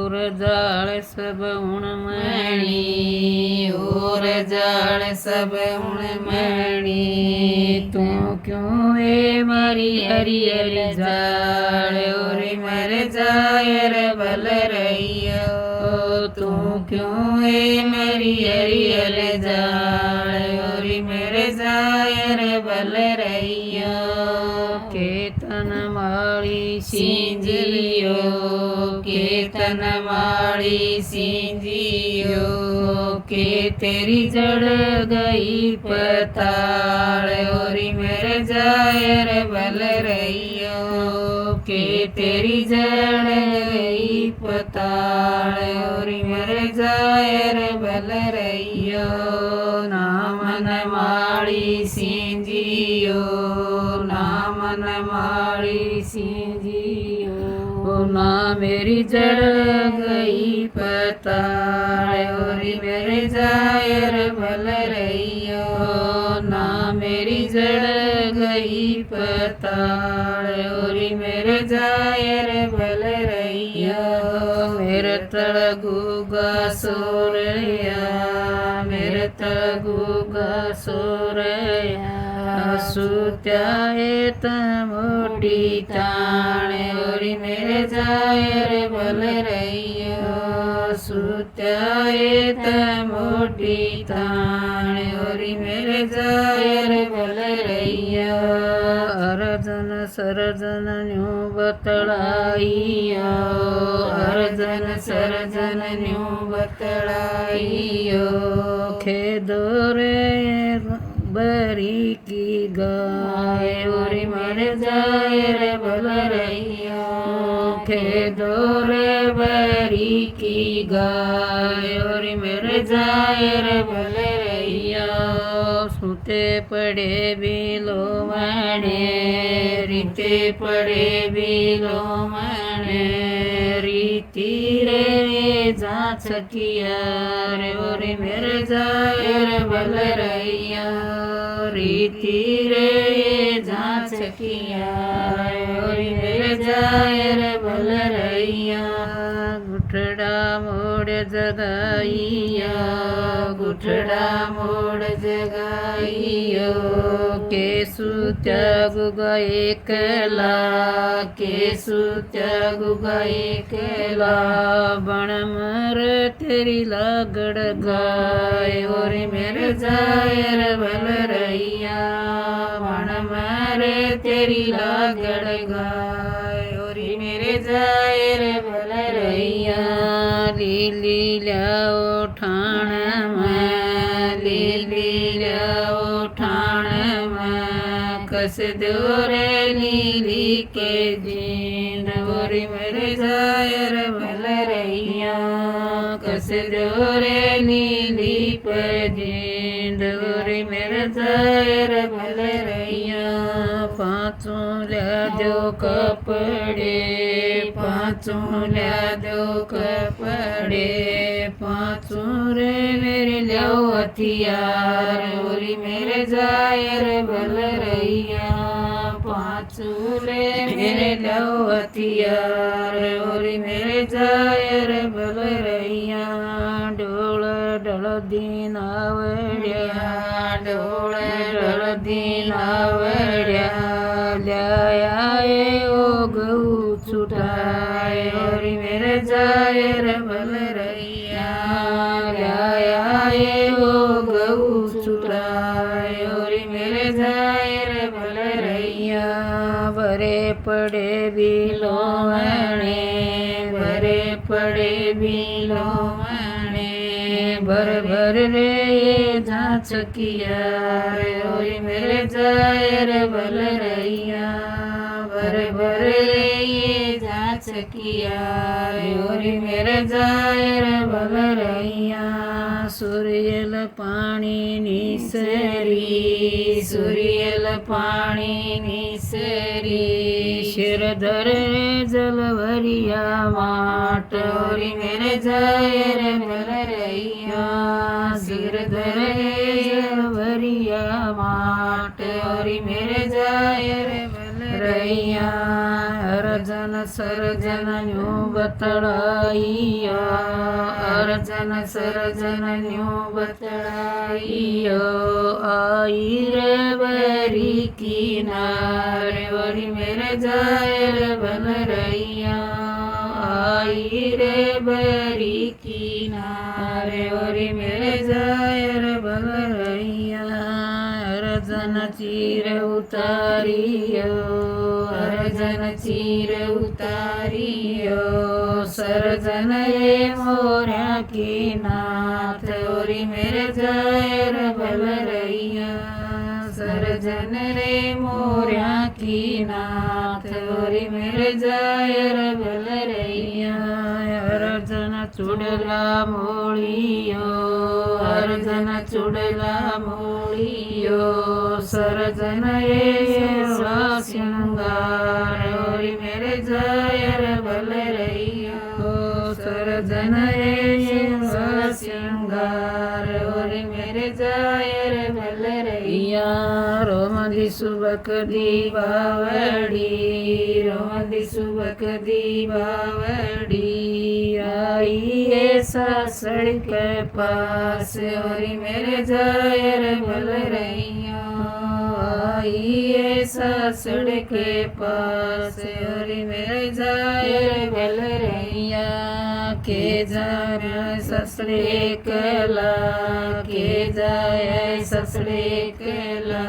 और जाल सब उणमणी और जाल सब उणमणी तू क्यों ए मारी हरियल जाल और मर जायर भल रहियो तू क्यों ए मेरी हरियल जाल और मर जायर भल रहियो केतन माली सिंजियो केतन माली सिंजियो के तेरी जड़ गई पताल और मर जायर भल रहियो के तेरी जड़ गई पताल और मर जायर भल रहियो नामन माली सिंजियो नामन माली सिंजियो ना मेरी जड़ गई पताल और मेरे जायर भल रहियो ना मेरी जड़ गई पताल और मेरे जायर भल रहियो मेरे तड़ गुगा सोरया मेरे तड़ गुगा सोरया सुत्याए त मोटी ताण और मेरे जायर भल रहियो सुत्याए त मोटी ताण और मेरे जायर भल रहियो अर्जन सरजन न्यू बतलाइयो अर्जन सरजन न्यू बतलाइयो खेदोरे बरी की गाय और मर जायर भल रहियो खेदोरे बरी की गाय और मर जायर भल रहियो सुते पड़े बिलो मणे रीते पड़े बिलो मणे रीति रे जाच किया रे और मेरे जायर भल रहिया रीति रे जाच किया और मेरे जायर भल रहिया गुठड़ा मोड़ जगाइया गुठड़ा मोड़ जगाइयो के सुत्या गुगाए कला के सुत्या गुगाए केला बण मर तेरी लागड़ गाय और मेरे जायर भल रहिया बण मर तेरी लागड़ गाय और मेरे जायर भल रहिया लीली ल्याओ ठाण में लीली ल्याओ ठाण में कस दोरे लीली के जीन और मेरे जायर भल रहिया कस दोरे लीली पर जीन और मेरे जायर भल रहिया पाँचों ल्या दो कपड़े पाँचों ल्या दो कपड़े पाँचों रे मेरे ल्याओ हथियार और मेरे जायर भल रहिया पाँचों रे मेरे ल्याओ हथियार और मेरे जायर भल रहिया डोल डल दीन आवड़िया डोल डल दीन आवड़िया ल्याए ओ गऊ छुटाए और मेरे जायर भल रहिया ल्याए ओ गऊ छुटाए और मेरे जायर भल रहिया भरे पड़े बिलो मणे भरे पड़े बिलो मणे भर भर रे जांच किया और मेरे जायर भल रहिया भर भर रे जांच किया और मेरे जायर भल रहिया सूर्यल पानी निसरी सूर्यल पानी निसरी शिर धरे जल भरिया माट और मेरे जायर भल रहिया सिर धरे जल भरिया माट और मेरे जायर भल रहिया हर अर्जन सरजन न्यू बतड़ाइयो अर्जन सरजन न्यू बतड़ाइयो आई रे बरी किनारे वरी मेरे जाए रे बल रैया आई रे बरी किनारे वरी मेरे जाए रे बल रैया अर्जन चीर उतारियो अर्जन चीर उतारियो सरजन ये मोरा की नाथ ओरी मेरे जाए रे बल रैया सरजन रे मोरा की नाथ ओरी मेरे जाए रे बल रैया अर्जन चुड़ला मोड़ियो अर्जन चुड़ला मोड़ियो सरजन ये श्रृंगार ओरी मेरे जाय रे बल रैया सरजन ये श्रृंगार ओरी मेरे जाय रे बल रैया रोमदी सुबक दीवावड़ी रोमदी सुबक दीवावड़ी आई ऐसा सड़क के पास ओरी मेरे जाय रे बल रैया आई ऐसा सड़क के पास ओरी मेरे जाय रे बल रैया के जाए ससुरे कला के जाए ससुरे कला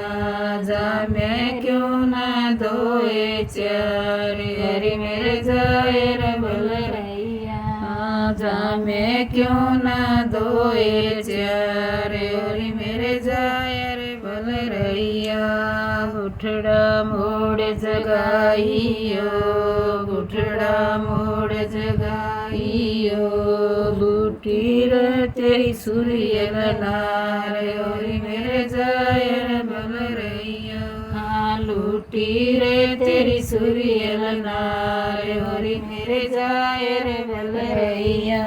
जा मैं क्यों न धोए चार हरी मेरे जाए रे बल रैया जा मैं क्यों न धोए चार हरी मेरे जाए रे बल रैया गुठड़ा मोड़ जगाइयो गुठड़ा मोड़ जगाइयो बूटी रे तेरी सूर्य नार ओरी मेरे जाय रे बल रैया लूटी रे तेरी सूर्य नार ओरी मेरे जाय रे बल रैया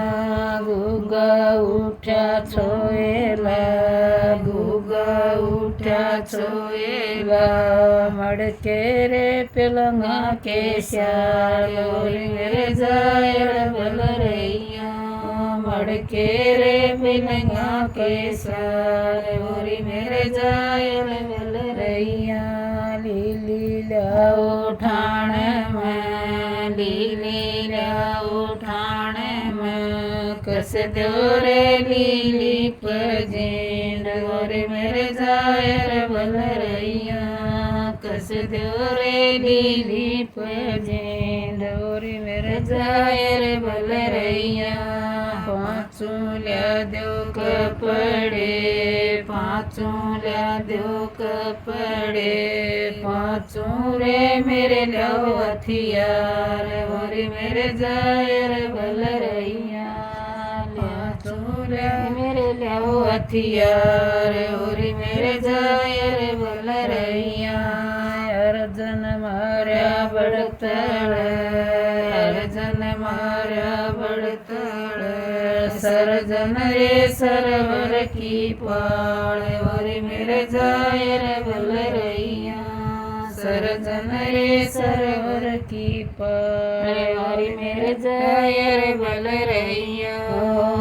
गुगा उठा छोएला गुगा उठा छोएला मड़के रे पिलंगा के श्याल ओरी मेरे जाय रे बल रैया मड़के रे पिलंगा के श्याल ओरी मेरे जाय रे बल रैया लीली लाओ ठाण में लीली लाओ ठाण में कस दो रे लीली पजेंड ओरे मेरे जाय रे बल रैया कस दो रे लीली पजेंड ओरे मेरे जाय रे बल रैया पाँचों ल्या दो कपड़े पाँचों ल्या दो कपड़े पाँचों रे मेरे लो हथियार ओरे मेरे जाय रे बल रैया पाँचों रे मेरे लो हथियार ओरे मेरे जाय रे बल रैया अर्जन मारा बड़तड़ अर्जन मारा बड़तड़ सरजन रे सरवर की पाड़ ओरे मेरे जाय रे बल रैया सरजन रे सरवर की पाड़ ओरे मेरे जाय रे बल रैया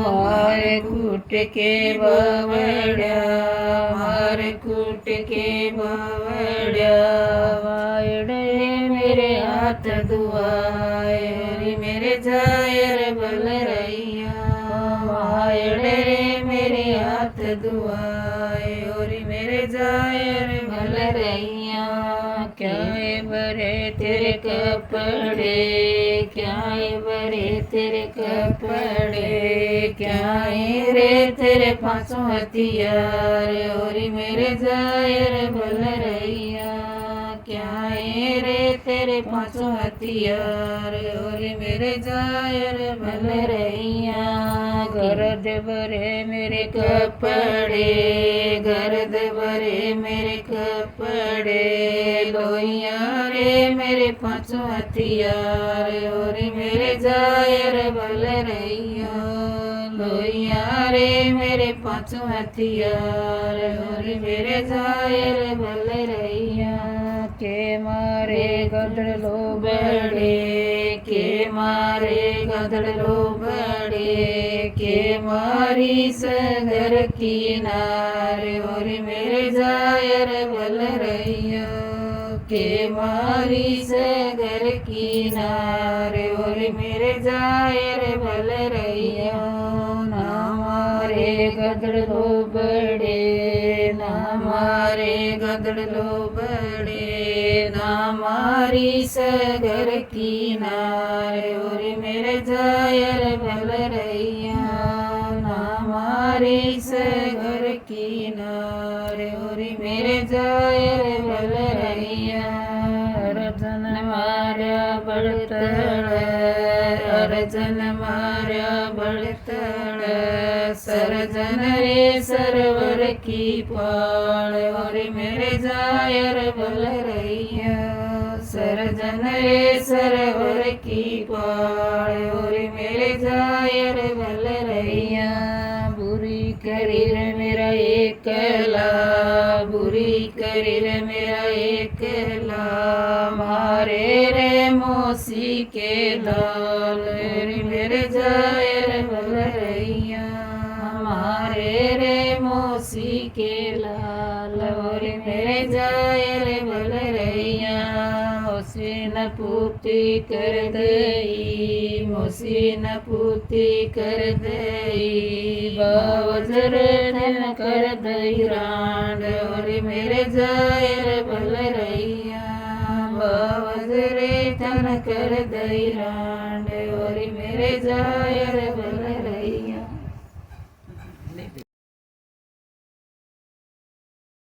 मारे कूट के बावड़ा मारे कूट के बावड़ा वायड़े मेरे हाथ दुआए ओरे मेरे जाय रे बल रैया वायड़े मेरे हाथ दुआए ओरे मेरे जाय रे बल रैया क्या बरे तेरे कपड़े क्या बरे तेरे कपड़े क्या रे तेरे पाँचों हथियार ओरी मेरे जाय रे बल रैया क्या रे तेरे पाँचों हथियार ओरी मेरे जाय रे बल रैया गर्द बरे मेरे कपड़े गर्द बरे मेरे कपड़े लोइया रे मेरे पाँचों हथियार ओरे मेरे जाय रे बल रैया लोइया रे मेरे पाँचों हथियार ओरे मेरे जाय रे बल रैया के मारे गदड़लो बड़े के मारे गदड़लो बड़े के मारी सगर किनारे ओरी मेरे जायर बल रैया के मारी सगर किनारे ओरी मेरे जायर बल रैया ना मारे गदड़लो बड़े ना मारे गदड़लो बड़े ना मारी सगर किनारे ओरी मेरे जायर बल रैया ना मारी सगर किनारे ओरी मेरे जायर बल रैया अर्जन मार्या बड़तड़ अर्जन मार्या बड़तड़ सरजन रे सरवर की पाल और मेरे जायर बल रैया सरजन रे सरवर की पाल और मेरे जायर बल रैया बुरी करीर मेरा एकला बुरी करीर मेरा एकला मारे रे मोसी के लाल मेरे जायर बल रैया मारे रे मोसी के लाल और मेरे जायर बल रैया मोसी न पूती कर दई मोसी न पूती कर दई बावजर धन कर दई रांड और मेरे जायर बल रैया बावजरे धन कर दई रांड और मेरे जायर